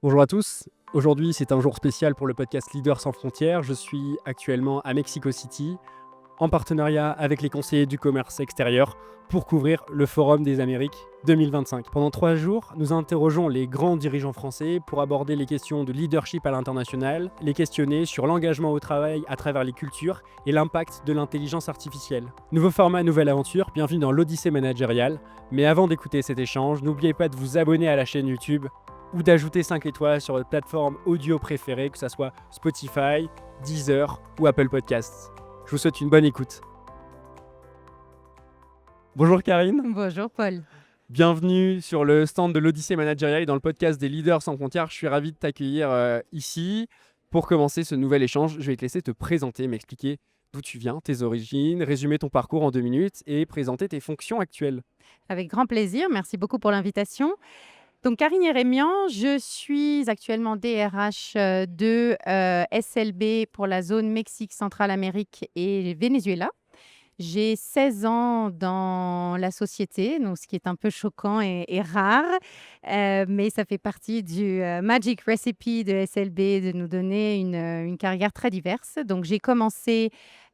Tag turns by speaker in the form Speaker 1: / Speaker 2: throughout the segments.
Speaker 1: Bonjour à tous, aujourd'hui c'est un jour spécial pour le podcast Leaders sans frontières. Je suis actuellement à Mexico City en partenariat avec les conseillers du commerce extérieur pour couvrir le Forum des Amériques 2025. Pendant 3 jours, nous interrogeons les grands dirigeants français pour aborder les questions de leadership à l'international, les questionner sur l'engagement au travail à travers les cultures et l'impact de l'intelligence artificielle. Nouveau format, nouvelle aventure, bienvenue dans l'Odyssée managériale. Mais avant d'écouter cet échange, n'oubliez pas de vous abonner à la chaîne YouTube ou d'ajouter 5 étoiles sur votre plateforme audio préférée, que ce soit Spotify, Deezer ou Apple Podcasts. Je vous souhaite une bonne écoute. Bonjour Karine.
Speaker 2: Bonjour Paul.
Speaker 1: Bienvenue sur le stand de l'Odyssée managériale et dans le podcast des Leaders sans frontières. Je suis ravi de t'accueillir ici. Pour commencer ce nouvel échange, je vais te laisser te présenter, m'expliquer d'où tu viens, tes origines, résumer ton parcours en 2 minutes et présenter tes fonctions actuelles.
Speaker 2: Avec grand plaisir, merci beaucoup pour l'invitation. Donc Karine Yerémian, je suis actuellement DRH de SLB pour la zone Mexique, Centrale-Amérique et Venezuela. J'ai 16 ans dans la société, donc ce qui est un peu choquant et rare, mais ça fait partie du Magic Recipe de SLB de nous donner une carrière très diverse. Donc j'ai commencé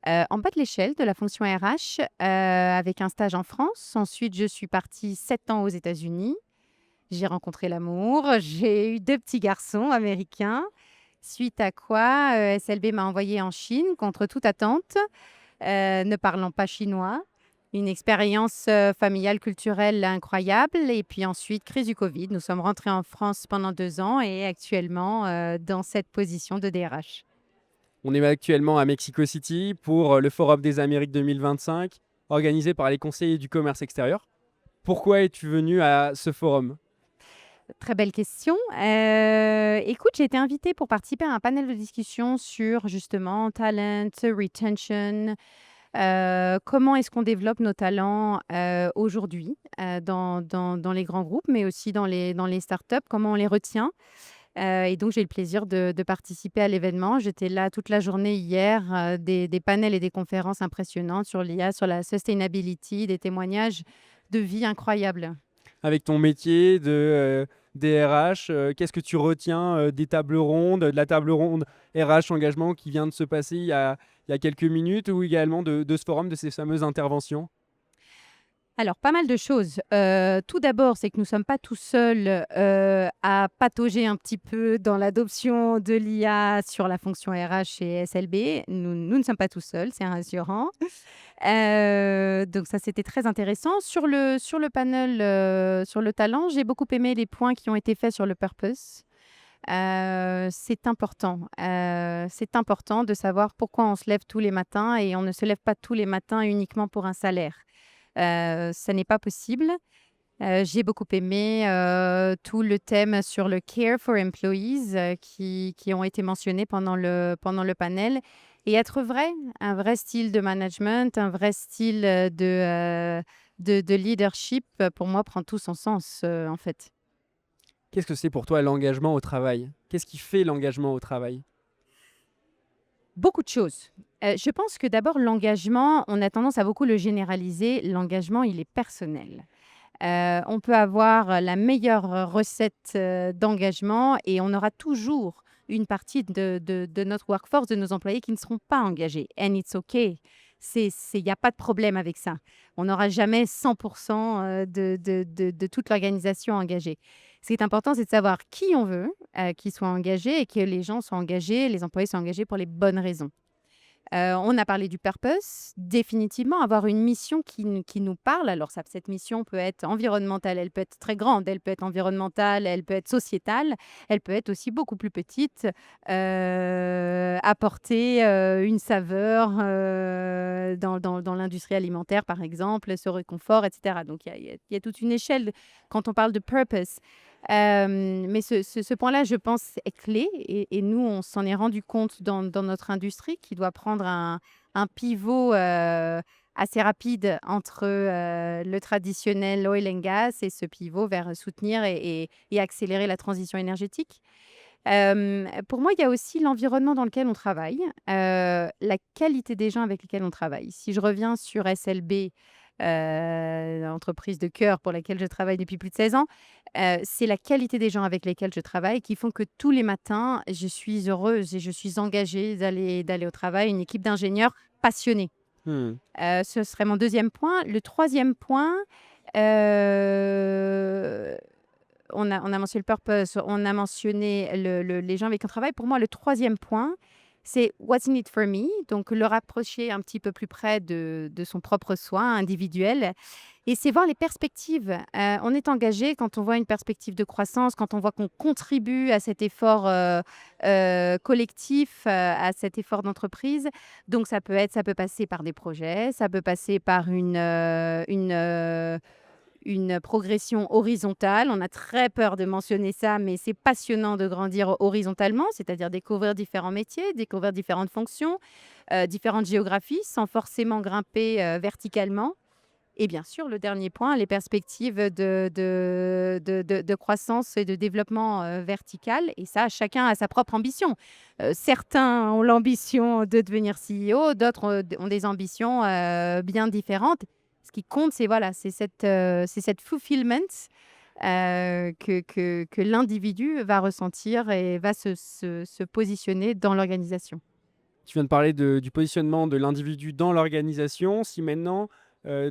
Speaker 2: en bas de l'échelle de la fonction RH avec un stage en France. Ensuite, je suis partie 7 ans aux États-Unis. J'ai rencontré l'amour, j'ai eu 2 petits garçons américains, suite à quoi SLB m'a envoyée en Chine contre toute attente, ne parlant pas chinois. Une expérience familiale, culturelle incroyable. Et puis ensuite, crise du Covid. Nous sommes rentrés en France pendant 2 ans et actuellement dans cette position de DRH.
Speaker 1: On est actuellement à Mexico City pour le Forum des Amériques 2025, organisé par les conseillers du commerce extérieur. Pourquoi es-tu venu à ce forum ?
Speaker 2: Très belle question. Écoute, j'ai été invitée pour participer à un panel de discussion sur justement talent, retention, comment est-ce qu'on développe nos talents aujourd'hui dans les grands groupes, mais aussi dans les startups, comment on les retient. Et donc, j'ai eu le plaisir de participer à l'événement. J'étais là toute la journée hier, des panels et des conférences impressionnantes sur l'IA, sur la sustainability, des témoignages de vie incroyables.
Speaker 1: Avec ton métier de DRH, qu'est-ce que tu retiens des tables rondes, de la table ronde RH engagement qui vient de se passer il y a quelques minutes, ou également de ce forum, de ces fameuses interventions ?
Speaker 2: Alors, pas mal de choses. Tout d'abord, c'est que nous ne sommes pas tout seuls à patauger un petit peu dans l'adoption de l'IA sur la fonction RH chez SLB. Nous ne sommes pas tout seuls, c'est rassurant. Donc ça, c'était très intéressant. Sur le panel, sur le talent, j'ai beaucoup aimé les points qui ont été faits sur le purpose. C'est important. C'est important de savoir pourquoi on se lève tous les matins et on ne se lève pas tous les matins uniquement pour un salaire. Ça n'est pas possible. J'ai beaucoup aimé tout le thème sur le care for employees qui ont été mentionnés pendant le panel. Et être vrai, un vrai style de management, un vrai style de leadership, pour moi, prend tout son sens, en fait.
Speaker 1: Qu'est-ce que c'est pour toi l'engagement au travail ? Qu'est-ce qui fait l'engagement au travail ?
Speaker 2: Beaucoup de choses. Je pense que d'abord, l'engagement, on a tendance à beaucoup le généraliser. L'engagement, il est personnel. On peut avoir la meilleure recette d'engagement et on aura toujours une partie de notre workforce, de nos employés qui ne seront pas engagés. And it's okay. Il n'y a pas de problème avec ça. On n'aura jamais 100% de toute l'organisation engagée. Ce qui est important, c'est de savoir qui on veut qu'ils soient engagés et que les gens soient engagés, les employés soient engagés pour les bonnes raisons. On a parlé du purpose, définitivement avoir une mission qui nous parle. Alors cette mission peut être environnementale, elle peut être très grande, elle peut être environnementale, elle peut être sociétale, elle peut être aussi beaucoup plus petite, apporter une saveur dans l'industrie alimentaire, par exemple, ce réconfort, etc. Donc il y a toute une échelle quand on parle de purpose. Mais ce point-là, je pense, est clé et nous, on s'en est rendu compte dans notre industrie qui doit prendre un pivot assez rapide entre le traditionnel oil and gas et ce pivot vers soutenir et accélérer la transition énergétique. Pour moi, il y a aussi l'environnement dans lequel on travaille, la qualité des gens avec lesquels on travaille. Si je reviens sur SLB, entreprise de cœur pour laquelle je travaille depuis plus de 16 ans. C'est la qualité des gens avec lesquels je travaille qui font que tous les matins, je suis heureuse et je suis engagée d'aller au travail, une équipe d'ingénieurs passionnés.
Speaker 1: Hmm.
Speaker 2: Ce serait mon deuxième point. Le troisième point, euh, on a mentionné le purpose, on a mentionné les gens avec qui on travaille. Pour moi, le troisième point, c'est what's in it for me. Donc, le rapprocher un petit peu plus près de son propre soi individuel. Et c'est voir les perspectives. On est engagé quand on voit une perspective de croissance, quand on voit qu'on contribue à cet effort collectif, à cet effort d'entreprise. Donc, ça peut passer par des projets, ça peut passer par une progression horizontale. On a très peur de mentionner ça, mais c'est passionnant de grandir horizontalement, c'est-à-dire découvrir différents métiers, découvrir différentes fonctions, différentes géographies, sans forcément grimper verticalement. Et bien sûr, le dernier point, les perspectives de croissance et de développement vertical. Et ça, chacun a sa propre ambition. Certains ont l'ambition de devenir CEO, d'autres ont des ambitions bien différentes. Ce qui compte, c'est cette fulfillment que l'individu va ressentir et va se positionner dans l'organisation.
Speaker 1: Tu viens de parler du positionnement de l'individu dans l'organisation. Si maintenant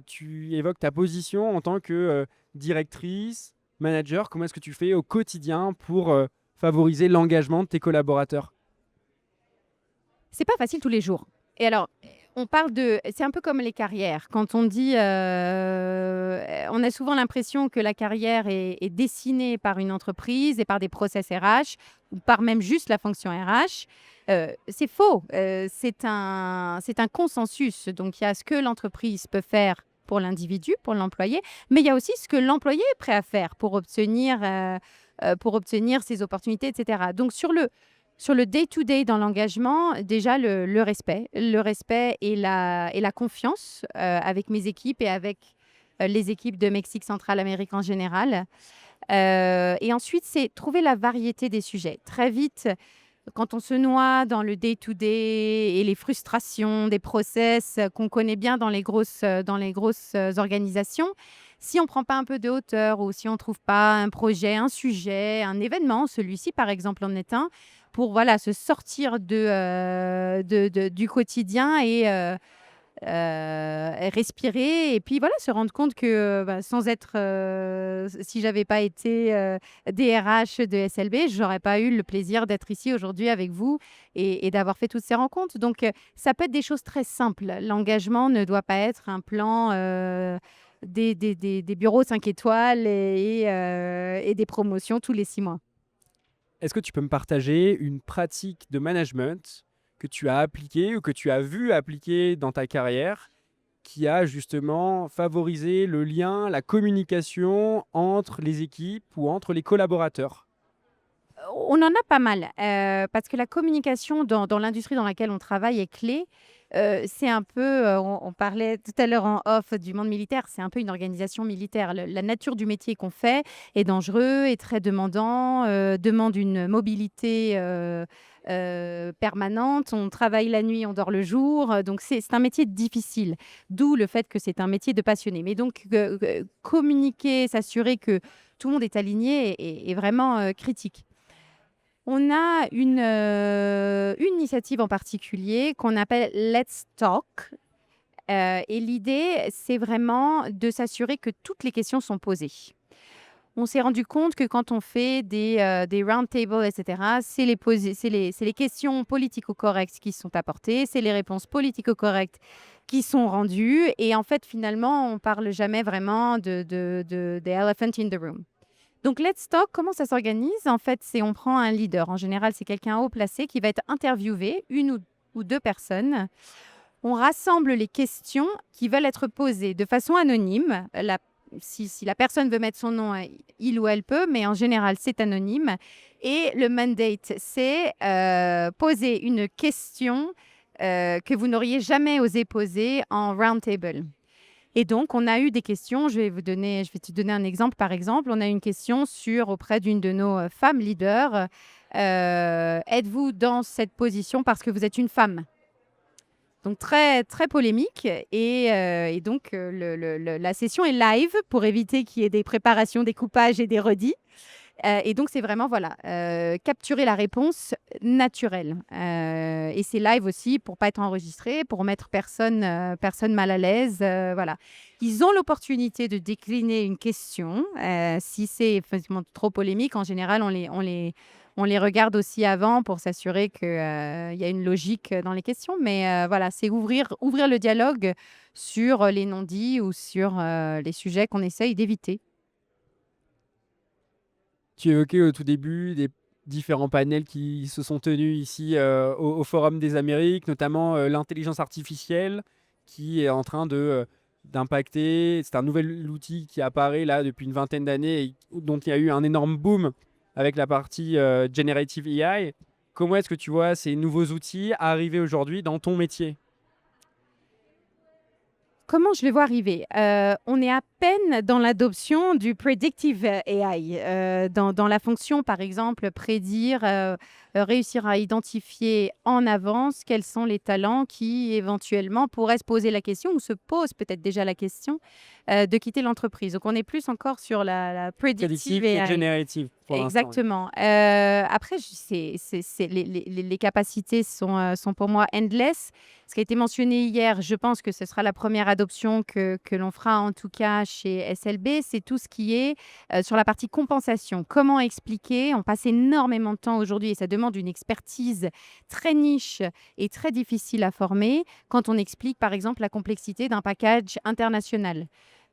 Speaker 1: tu évoques ta position en tant que directrice, manager, comment est-ce que tu fais au quotidien pour favoriser l'engagement de tes collaborateurs?
Speaker 2: C'est pas facile tous les jours. Et alors, c'est un peu comme les carrières. Quand on dit, on a souvent l'impression que la carrière est dessinée par une entreprise et par des process RH ou par même juste la fonction RH. C'est faux. C'est un consensus. Donc, il y a ce que l'entreprise peut faire pour l'individu, pour l'employé, mais il y a aussi ce que l'employé est prêt à faire pour obtenir ses opportunités, etc. Donc, sur le day-to-day dans l'engagement, déjà le respect. Le respect et la confiance avec mes équipes et avec les équipes de Mexique Central Amérique en général. Et ensuite, c'est trouver la variété des sujets. Très vite, quand on se noie dans le day-to-day et les frustrations des process qu'on connaît bien dans les grosses organisations, si on ne prend pas un peu de hauteur ou si on ne trouve pas un projet, un sujet, un événement, celui-ci par exemple en est un, pour se sortir du quotidien et respirer et puis se rendre compte que sans être, si j'avais pas été DRH de SLB, j'aurais pas eu le plaisir d'être ici aujourd'hui avec vous et d'avoir fait toutes ces rencontres. Donc, ça peut être des choses très simples. L'engagement ne doit pas être un plan des bureaux 5 étoiles et des promotions tous les 6 mois.
Speaker 1: Est-ce que tu peux me partager une pratique de management que tu as appliquée ou que tu as vu appliquer dans ta carrière qui a justement favorisé le lien, la communication entre les équipes ou entre les collaborateurs?
Speaker 2: On en a pas mal, parce que la communication dans l'industrie dans laquelle on travaille est clé. C'est un peu, on parlait tout à l'heure en off du monde militaire, c'est un peu une organisation militaire. La nature du métier qu'on fait est dangereux, est très demandant, demande une mobilité permanente. On travaille la nuit, on dort le jour, donc c'est un métier difficile. D'où le fait que c'est un métier de passionné. Mais donc, communiquer, s'assurer que tout le monde est aligné est vraiment critique. On a une initiative en particulier qu'on appelle Let's Talk. Et l'idée, c'est vraiment de s'assurer que toutes les questions sont posées. On s'est rendu compte que quand on fait des round tables, etc., c'est les questions politico-correctes qui sont apportées, c'est les réponses politico-correctes qui sont rendues. Et en fait, finalement, on ne parle jamais vraiment des elephant in the room. Donc, Let's Talk, comment ça s'organise? En fait, on prend un leader. En général, c'est quelqu'un haut placé qui va être interviewé, une ou deux personnes. On rassemble les questions qui veulent être posées de façon anonyme. Si la personne veut mettre son nom, il ou elle peut, mais en général, c'est anonyme. Et le mandate, c'est poser une question que vous n'auriez jamais osé poser en round table. Et donc, on a eu des questions. Je vais te donner un exemple. Par exemple, on a une question auprès d'une de nos femmes leaders. Êtes-vous dans cette position parce que vous êtes une femme? Donc très, très polémique et donc la session est live pour éviter qu'il y ait des préparations, des coupages et des redits. Et donc c'est vraiment voilà, capturer la réponse naturelle. Et c'est live aussi pour pas être enregistré, pour mettre personne mal à l'aise, voilà. Ils ont l'opportunité de décliner une question, si c'est effectivement trop polémique. En général, on les regarde aussi avant pour s'assurer qu'il y a une logique dans les questions. Mais voilà, c'est ouvrir le dialogue sur les non-dits ou sur les sujets qu'on essaye d'éviter.
Speaker 1: Tu évoquais au tout début des différents panels qui se sont tenus ici au Forum des Amériques, notamment l'intelligence artificielle qui est en train d'impacter. C'est un nouvel outil qui apparaît là depuis une vingtaine d'années et dont il y a eu un énorme boom avec la partie Generative AI. Comment est-ce que tu vois ces nouveaux outils arriver aujourd'hui dans ton métier?
Speaker 2: Comment je les vois arriver? On est à peine dans l'adoption du predictive AI, dans la fonction, par exemple, prédire, réussir à identifier en avance quels sont les talents qui, éventuellement, pourraient se poser la question ou se posent peut-être déjà la question, de quitter l'entreprise. Donc on est plus encore sur la predictive
Speaker 1: Prédictive et
Speaker 2: AI.
Speaker 1: générative pour l'instant. Oui.
Speaker 2: Exactement. Après, les capacités sont pour moi endless. Ce qui a été mentionné hier, je pense que ce sera la première adoption que l'on fera, en tout cas chez SLB, c'est tout ce qui est sur la partie compensation. Comment expliquer? On passe énormément de temps aujourd'hui et ça demande une expertise très niche et très difficile à former quand on explique, par exemple, la complexité d'un package international.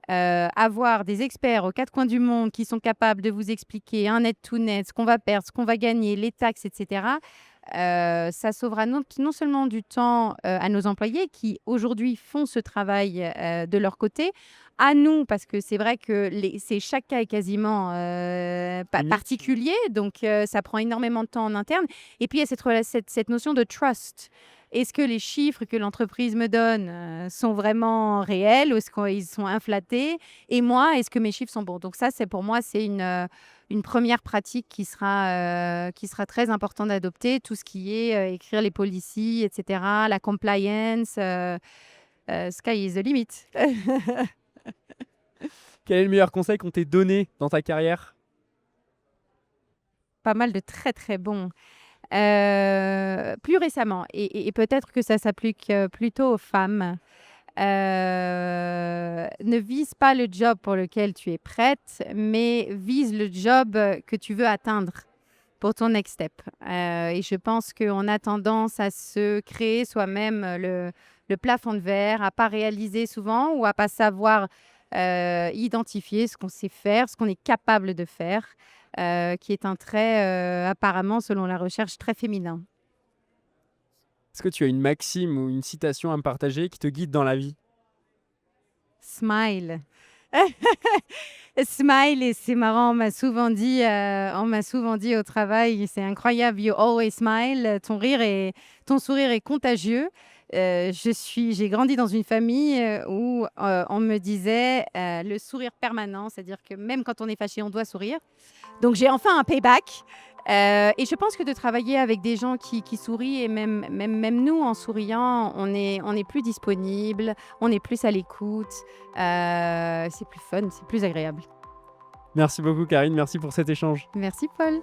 Speaker 2: Avoir des experts aux quatre coins du monde qui sont capables de vous expliquer un net to net, ce qu'on va perdre, ce qu'on va gagner, les taxes, etc. Ça sauvera non seulement du temps à nos employés qui aujourd'hui font ce travail de leur côté, à nous, parce que c'est vrai que chaque cas est quasiment
Speaker 1: Unique.
Speaker 2: particulier, donc ça prend énormément de temps en interne. Et puis il y a cette notion de trust. Est-ce que les chiffres que l'entreprise me donne sont vraiment réels ou est-ce qu'ils sont inflatés? Et moi, est-ce que mes chiffres sont bons? Donc ça, pour moi, c'est une première pratique qui sera très importante d'adopter. Tout ce qui est écrire les policies, etc., la compliance, sky is the limit.
Speaker 1: Quel est le meilleur conseil qu'on t'ait donné dans ta carrière?
Speaker 2: Pas mal de très, très bons. Plus récemment et peut-être que ça s'applique, plutôt aux femmes, ne vise pas le job pour lequel tu es prête, mais vise le job, que tu veux atteindre pour ton next step. Et je pense qu'on a tendance à se créer soi-même, le plafond de verre, à pas réaliser souvent ou à pas savoir, identifier ce qu'on sait faire, ce qu'on est capable de faire, qui est un trait, apparemment, selon la recherche, très féminin.
Speaker 1: Est-ce que tu as une maxime ou une citation à me partager qui te guide dans la vie?
Speaker 2: Smile. Smile et c'est marrant, on m'a souvent dit au travail: «C'est incroyable, you always smile», ton sourire est contagieux. J'ai grandi dans une famille, où, on me disait, le sourire permanent, c'est-à-dire que même quand on est fâché, on doit sourire. Donc j'ai enfin un payback, et je pense que de travailler avec des gens qui sourient et même nous, en souriant, on est plus disponible, on est plus à l'écoute, c'est plus fun, c'est plus agréable.
Speaker 1: Merci beaucoup Karine, merci pour cet échange.
Speaker 2: Merci Paul.